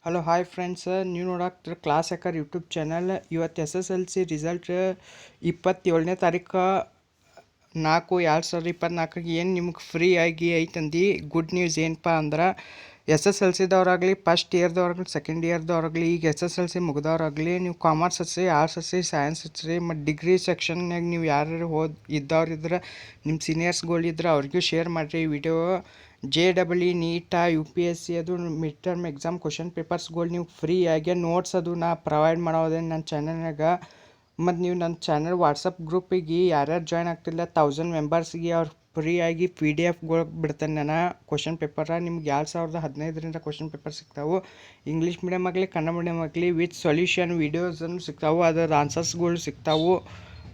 Hello hi friends, ನೀವು ನೋಡಾಕ್ತಿರ class hacker YouTube channel. ಇವತ್ತು SSLC result 27ನೇ ತಾರೀಕು 4/2024 ಏನು ನಿಮ್ಗೆ ಫ್ರೀ ಆಗಿ ಐತಂದು ಗುಡ್ ನ್ಯೂಸ್. ಏನಪ್ಪ ಅಂದ್ರೆ SSLCದವ್ರಾಗಲಿ ಫಸ್ಟ್ ಇಯರ್ದವ್ರಾಗಲಿ ಸೆಕೆಂಡ್ ಇಯರ್ದವ್ರಾಗಲಿ ಈಗ SSLC ಮುಗ್ದವ್ರಾಗಲಿ ನೀವು ಕಾಮರ್ಸ್ ಹಚ್ಚಿರಿ, ಆರ್ಟ್ಸ್ ಹಚ್ಚಿರಿ, ಸೈನ್ಸ್ ಹಚ್ಚಿರಿ ಮತ್ತು ಡಿಗ್ರಿ ಸೆಕ್ಷನ್ನಾಗ ನೀವು ಯಾರು ಇದ್ದವ್ರಿದ್ರೆ ನಿಮ್ಮ ಸೀನಿಯರ್ಸ್ಗಳಿದ್ರೆ ಅವ್ರಿಗೂ ಶೇರ್ ಮಾಡಿರಿ ಈ ವಿಡಿಯೋ. JEE ನೀಟ UPSC ಅದು ಮಿಡ್ ಟರ್ಮ್ ಎಕ್ಸಾಮ್ ಕ್ವಶನ್ ಪೇಪರ್ಸ್ಗಳು ನೀವು ಫ್ರೀ ಆಗಿ ನೋಟ್ಸ್ ಅದು ನಾ ಪ್ರೊವೈಡ್ ಮಾಡೋದೇ ನನ್ನ ಚಾನಲ್ನಾಗ. ಮತ್ತು ನೀವು ನನ್ನ ಚಾನಲ್ ವಾಟ್ಸಪ್ ಗ್ರೂಪಿಗೆ ಯಾರ್ಯಾರು ಜಾಯ್ನ್ ಆಗ್ತಿಲ್ಲ 1000 ಮೆಂಬರ್ಸ್ಗೆ ಅವ್ರು ಫ್ರೀ ಆಗಿ PDF ಬಿಡ್ತೇನೆ ನಾನು. ಕ್ವಶನ್ ಪೇಪರ ನಿಮ್ಗೆ 2015ರಿಂದ ಕ್ವಶನ್ ಪೇಪರ್ ಸಿಗ್ತಾವೆ. ಇಂಗ್ಲೀಷ್ ಮೀಡಿಯಮ್ ಆಗಲಿ ಕನ್ನಡ ಮೀಡಿಯಮ್ ಆಗಲಿ ವಿತ್ ಸೊಲ್ಯೂಷನ್ ವೀಡಿಯೋಸನ್ನು ಸಿಗ್ತಾವೆ, ಅದರ ಆನ್ಸರ್ಸ್ಗಳು ಸಿಗ್ತಾವೆ.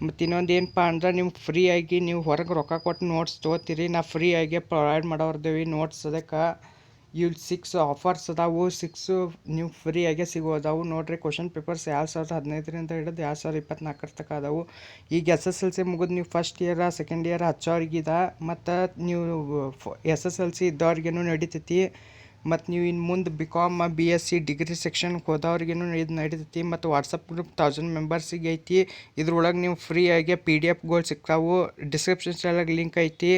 ಮತ್ತು ಇನ್ನೊಂದು ಏನಪ್ಪ ಅಂದ್ರೆ ನಿಮ್ಗೆ ಫ್ರೀ ಆಗಿ ನೀವು ಹೊರಗೆ ರೊಕ್ಕ ಕೊಟ್ಟು ನೋಟ್ಸ್ ತೊಗೋತೀರಿ, ನಾ ಫ್ರೀ ಆಗಿ ಪ್ರೊವೈಡ್ ಮಾಡೋರ್ದೇವಿ ನೋಟ್ಸ್. ಅದಕ್ಕೆ ಇವು 6 ಆಫರ್ಸ್ ಅದಾವು, 6 ನೀವು ಫ್ರೀ ಆಗಿ ಸಿಗೋದಾವು ನೋಡ್ರಿ. ಕ್ವಶನ್ ಪೇಪರ್ಸ್ 2015ರಿಂದ ಹಿಡಿದು 2024 ತನಕ ಅದಾವು. ಈಗ SSLC ಮುಗಿದು ನೀವು ಫಸ್ಟ್ ಇಯರ್ ಸೆಕೆಂಡ್ ಇಯರ್ ಹಚ್ಚೋರಿಗಿದೆ ಮತ್ತು ನೀವು SSLC ಇದ್ದವ್ರಿಗೇನು ನಡಿತೈತಿ. ಮತ್ತು ನೀವು ಇನ್ನು ಮುಂದೆ BCom BSc ಡಿಗ್ರಿ ಸೆಕ್ಷನ್ಗೆ ಹೋದವ್ರಿಗೇನು ಇದು ನಡಿತೈತಿ. ಮತ್ತು ವಾಟ್ಸಪ್ ಗ್ರೂಪ್ 1000 ಮೆಂಬರ್ಸಿಗೆ ಐತಿ. ಇದ್ರೊಳಗೆ ನೀವು ಫ್ರೀ ಆಗಿ PDF ಸಿಗ್ತಾವೆ. ಡಿಸ್ಕ್ರಿಪ್ಷನ್ಸ್ದಾಗ ಲಿಂಕ್ ಐತಿ,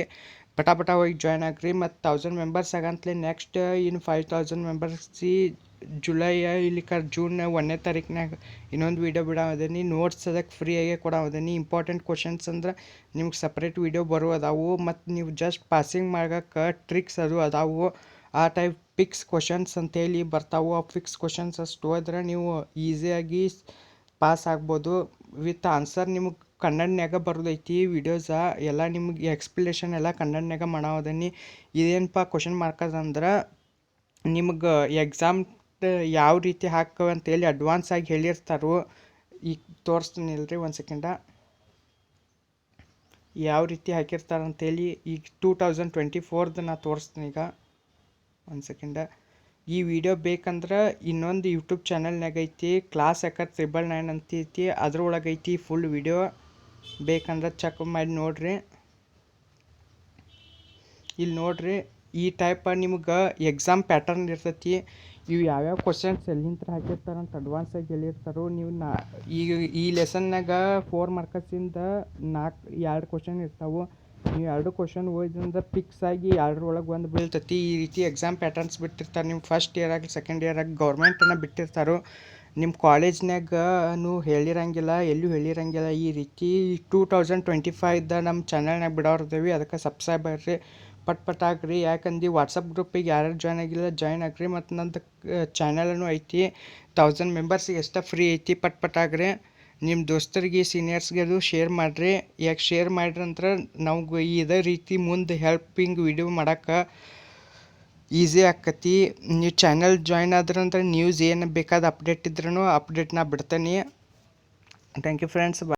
ಪಟ ಹೋಗಿ ಜಾಯ್ನ್ ಆಗ್ರಿ. ಮತ್ತು 1000 ಮೆಂಬರ್ಸ್ ಆಗಂತಲೇ ನೆಕ್ಸ್ಟ್ ಇನ್ನು 5000 ಮೆಂಬರ್ಸಿ ಜುಲೈ ಇಲ್ಲಿಕ ಜೂನ್ 1ನೇ ತಾರೀಕಿನಾಗ ಇನ್ನೊಂದು ವೀಡಿಯೋ ಬಿಡೋದೀನಿ. ನೋಟ್ಸ್ ಅದಕ್ಕೆ ಫ್ರೀ ಆಗಿ ಕೊಡೋದೀನಿ. ಇಂಪಾರ್ಟೆಂಟ್ ಕ್ವಶನ್ಸ್ ಅಂದ್ರೆ ನಿಮ್ಗೆ ಸಪ್ರೇಟ್ ವೀಡಿಯೋ ಅದಾವು. ಮತ್ತು ನೀವು ಜಸ್ಟ್ ಪಾಸಿಂಗ್ ಮಾಡೋಕೆ ಟ್ರಿಕ್ಸ್ ಅದು ಅದಾವು. ಆ ಟೈಪ್ ಫಿಕ್ಸ್ ಕ್ವಶನ್ಸ್ ಅಂತೇಳಿ ಬರ್ತಾವೆ. ಆ ಫಿಕ್ಸ್ ಕ್ವಶನ್ಸ್ ಅಷ್ಟು ಹೋದ್ರೆ ನೀವು ಈಸಿಯಾಗಿ ಪಾಸ್ ಆಗ್ಬೋದು. ವಿತ್ ಆನ್ಸರ್ ನಿಮಗೆ ಕನ್ನಡನ್ಯಾಗ ಬರೋದೈತಿ ವೀಡಿಯೋಸ ಎಲ್ಲ. ನಿಮ್ಗೆ ಎಕ್ಸ್ಪ್ಲೇಷನ್ ಎಲ್ಲ ಕನ್ನಡನ್ಯಾಗ ಮಾಡೋದೀನಿ. ಇದೇನಪ್ಪ ಕ್ವಶನ್ ಮಾರ್ಕಸ್ ಅಂದ್ರೆ ನಿಮ್ಗೆ ಎಕ್ಸಾಮ್ ಯಾವ ರೀತಿ ಹಾಕವು ಅಂತೇಳಿ ಅಡ್ವಾನ್ಸ್ ಆಗಿ ಹೇಳಿರ್ತಾರೋ. ಈಗ ತೋರಿಸ್ತೀನಿ ಇಲ್ರಿ, ಒಂದು ಸೆಕೆಂಡ. ಯಾವ ರೀತಿ ಹಾಕಿರ್ತಾರಂತೇಳಿ ಈಗ 2024ದು ನಾ ತೋರಿಸ್ತೀನಿ. ಈಗ ಒಂದು ಸೆಕೆಂಡ. ಈ ವಿಡಿಯೋ ಬೇಕಂದ್ರೆ ಇನ್ನೊಂದು ಯೂಟ್ಯೂಬ್ ಚಾನಲ್ನಾಗ ಐತಿ, ಕ್ಲಾಸ್ ಹ್ಯಾಕರ್ 999 ಅಂತ ಐತಿ, ಅದ್ರೊಳಗೆ ಐತಿ ಫುಲ್ ವಿಡಿಯೋ. ಬೇಕಂದ್ರೆ ಚೆಕ್ ಮಾಡಿ ನೋಡ್ರಿ. ಇಲ್ಲಿ ನೋಡ್ರಿ, ಈ ಟೈಪ್ ನಿಮ್ಗೆ ಎಕ್ಸಾಮ್ ಪ್ಯಾಟರ್ನ್ ಇರ್ತೈತಿ. ಇವು ಯಾವ್ಯಾವ ಕ್ವಶನ್ಸ್ ಎಲ್ಲಿಂದ ಹಾಕಿರ್ತಾರಂತ ಅಡ್ವಾನ್ಸಾಗಿ ಹೇಳಿರ್ತಾರೋ. ನೀವು ಈಗ ಈ ಲೆಸನ್ನಾಗ 4 ಮಾರ್ಕಸಿಂದ 2 ಕ್ವಶನ್ ಇರ್ತಾವೆ. ನೀವು 2 ಕ್ವಶನ್ ಓದಿದ್ರೆ ಫಿಕ್ಸ್ ಆಗಿ 2ರೊಳಗೆ ಒಂದು ಬೀಳ್ತೈತಿ. ಈ ರೀತಿ ಎಕ್ಸಾಮ್ ಪ್ಯಾಟರ್ನ್ಸ್ ಬಿಟ್ಟಿರ್ತಾರೆ. ನಿಮ್ಮ ಫಸ್ಟ್ ಇಯರ್ ಆಗಲಿ ಸೆಕೆಂಡ್ ಇಯರ್ ಆಗಿ ಗೌರ್ಮೆಂಟನ್ನು ಬಿಟ್ಟಿರ್ತಾರೋ. ನಿಮ್ಮ ಕಾಲೇಜ್ನಾಗೂ ಹೇಳಿರಂಗಿಲ್ಲ, ಎಲ್ಲೂ ಹೇಳಿರಂಗಿಲ್ಲ. ಈ ರೀತಿ 2025 ನಮ್ಮ ಚಾನಲ್ನಾಗ ಬಿಡೋರ್ದೇವಿ. ಅದಕ್ಕೆ ಸಬ್ಸ್ಕ್ರೈಬ್ ಆಗ್ರಿ, ಪಟ್ ಆಗ್ರಿ. ಯಾಕಂದು ವಾಟ್ಸಪ್ ಗ್ರೂಪಿಗೆ ಯಾರ್ಯಾರು ಜಾಯ್ನ್ ಆಗಿಲ್ಲ ಜಾಯ್ನ್ ಆಗ್ರಿ. ಮತ್ತು ನಂದು ಚಾನಲೂ ಐತಿ, 1000 ಮೆಂಬರ್ಸಿಗೆ ಎಷ್ಟು ಫ್ರೀ ಐತಿ. ಪಟ್ ಆಗ್ರಿ. ನಿಮ್ಮ ದೋಸ್ತರಿಗೆ ಸೀನಿಯರ್ಸ್ಗೆ ಅದು ಶೇರ್ ಮಾಡಿರಿ. ಯಾಕೆ ಶೇರ್ ಮಾಡಿರಿ ಅಂದ್ರೆ ನಾವು ಇದೇ ರೀತಿ ಮುಂದೆ ಹೆಲ್ಪಿಂಗ್ ವಿಡಿಯೋ ಮಾಡೋಕ್ಕೆ ಈಸಿ ಆಕ್ಕತಿ. ನೀವು ಚಾನಲ್ ಜಾಯ್ನ್ ಆದ್ರಂದ್ರೆ ನ್ಯೂಸ್ ಏನು ಬೇಕಾದ ಅಪ್ಡೇಟ್ ಇದ್ರೂ ಅಪ್ಡೇಟ್ ನಾ ಬಿಡ್ತೇನೆ. Thank you friends.